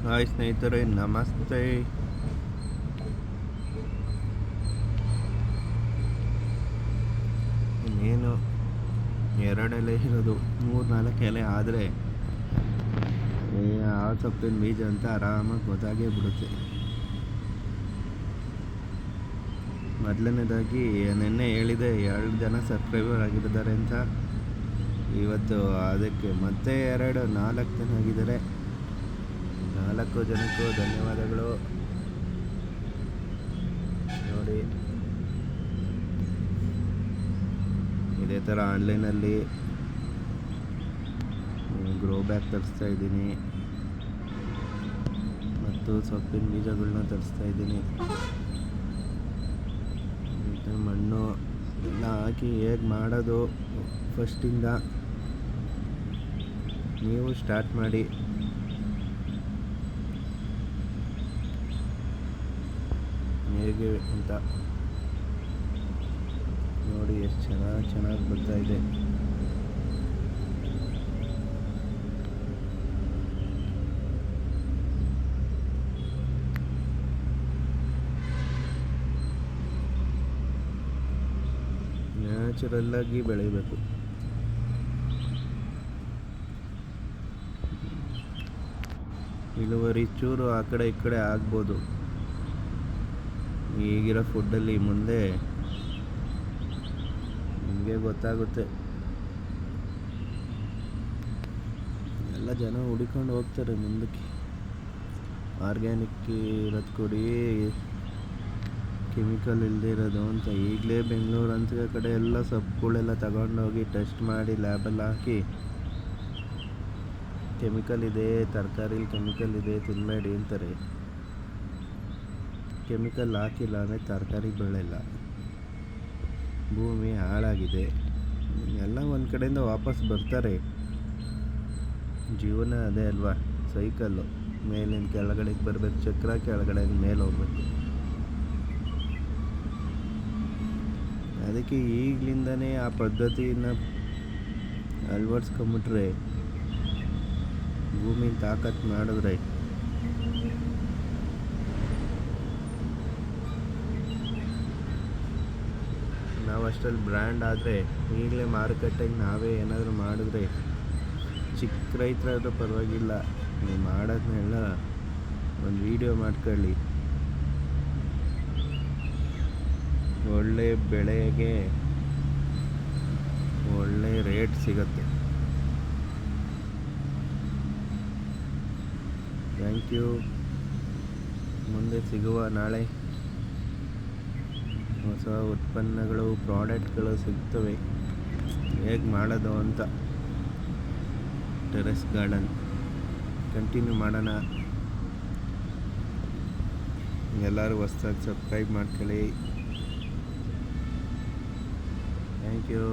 Hi ಸ್ನೇಹಿತರೆ, ನಮಸ್ತೆ. ಇನ್ನೇನು ಎರಡೆಲೆ ಇರೋದು, 3-4 ಎಲೆ ಆದರೆ ಯಾವ ಸೊಪ್ಪಿನ ಬೀಜ ಅಂತ ಆರಾಮಾಗಿ ಗೊತ್ತಾಗೇ ಬಿಡುತ್ತೆ. ಮೊದಲನೇದಾಗಿ ನಿನ್ನೆ ಹೇಳಿದೆ 2 ಜನ ಸಬ್ಸ್ಕ್ರೈಬರ್ ಆಗಿದ್ದಾರೆ ಅಂತ. ಇವತ್ತು ಅದಕ್ಕೆ ಮತ್ತೆ 4 ಜನ ಆಗಿದ್ದಾರೆ. 4 ಜನಕ್ಕೂ ಧನ್ಯವಾದಗಳು. ನೋಡಿ, ಇದೇ ಥರ ಆನ್ಲೈನಲ್ಲಿ ಗ್ರೋ ಬ್ಯಾಗ್ ತರಿಸ್ತಾ ಇದ್ದೀನಿ ಮತ್ತು ಸೊಪ್ಪಿನ ಬೀಜಗಳನ್ನ ತರಿಸ್ತಾ ಇದ್ದೀನಿ. ಮಣ್ಣು ಎಲ್ಲ ಹಾಕಿ ಹೇಗೆ ಮಾಡೋದು ಫಸ್ಟಿಂದ ನೀವು ಸ್ಟಾರ್ಟ್ ಮಾಡಿ. ಹೇಗೆ ಅಂತ ನೋಡಿ, ಎಷ್ಟು ಚೆನ್ನಾಗಿ ಬರ್ತಾ ಇದೆ. ನ್ಯಾಚುರಲ್ಲಾಗಿ ಬೆಳಿಬೇಕು. ಇಳುವರಿ ಚೂರು ಆ ಕಡೆ ಈ ಕಡೆ ಆಗ್ಬೋದು ಈಗಿರೋ ಫುಡ್ಡಲ್ಲಿ. ಮುಂದೆ ನಿಮಗೆ ಗೊತ್ತಾಗುತ್ತೆ. ಎಲ್ಲ ಜನ ಹುಡುಕೊಂಡು ಹೋಗ್ತಾರೆ ಮುಂದಕ್ಕೆ. ಆರ್ಗ್ಯಾನಿಕ್ ಇರೋದು ಕೊಡಿ, ಕೆಮಿಕಲ್ ಇಲ್ಲದೆ ಇರೋದು ಅಂತ. ಈಗಲೇ ಬೆಂಗಳೂರು ಅಂತ ಕಡೆ ಎಲ್ಲ ಸೊಪ್ಪುಗಳೆಲ್ಲ ತಗೊಂಡೋಗಿ ಟೆಸ್ಟ್ ಮಾಡಿ ಲ್ಯಾಬಲ್ಲಿ ಹಾಕಿ, ಕೆಮಿಕಲ್ ಇದೆ, ತರಕಾರಿಲಿ ಕೆಮಿಕಲ್ ಇದೆ, ತಿನ್ನಬೇಡಿ ಅಂತಾರೆ. ಕೆಮಿಕಲ್ ಹಾಕಿಲ್ಲ ಅಂದರೆ ತರಕಾರಿ ಬೆಳೆಯಲ್ಲ. ಭೂಮಿ ಹಾಳಾಗಿದೆ. ಎಲ್ಲ ಒಂದು ಕಡೆಯಿಂದ ವಾಪಸ್ ಬರ್ತಾರೆ. ಜೀವನ ಅದೇ ಅಲ್ವಾ, ಸೈಕಲ್ಲು. ಮೇಲಿನ ಕೆಳಗಡೆಗೆ ಬರಬೇಕು ಚಕ್ರ, ಕೆಳಗಡೆಯಿಂದ ಮೇಲೆ ಹೋಗ್ಬೇಕು. ಅದಕ್ಕೆ ಈಗಲಿಂದನೇ ಆ ಪದ್ಧತಿನ ಅಳವಡಿಸ್ಕೊಂಬಿಟ್ರೆ, ಭೂಮಿನ ತಾಕತ್ತು ಮಾಡಿದ್ರೆ ನಾವು ಅಷ್ಟರಲ್ಲಿ ಬ್ರ್ಯಾಂಡ್ ಆದರೆ, ಈಗಲೇ ಮಾರುಕಟ್ಟೆಗೆ ನಾವೇ ಏನಾದರೂ ಮಾಡಿದ್ರೆ, ಚಿಕ್ಕ ರೈತರಾದರೂ ಪರವಾಗಿಲ್ಲ, ನೀವು ಮಾಡೋದನ್ನೆಲ್ಲ ಒಂದು ವಿಡಿಯೋ ಮಾಡ್ಕೊಳ್ಳಿ. ಒಳ್ಳೆ ಬೆಳೆಗೆ ಒಳ್ಳೆ ರೇಟ್ ಸಿಗುತ್ತೆ. Thank you. ಮುಂದೆ ಸಿಗುವ. ನಾಳೆ ಹೊಸ ಉತ್ಪನ್ನಗಳು, ಪ್ರಾಡಕ್ಟ್ಗಳು ಸಿಗ್ತವೆ. ಹೇಗೆ ಮಾಡೋದು ಅಂತ ಟೆರೆಸ್ ಗಾರ್ಡನ್ ಕಂಟಿನ್ಯೂ ಮಾಡೋಣ. ಎಲ್ಲರೂ ಹೊಸ್ದಾಗಿ ಸಬ್ಸ್ಕ್ರೈಬ್ ಮಾಡ್ಕೊಳ್ಳಿ. Thank you.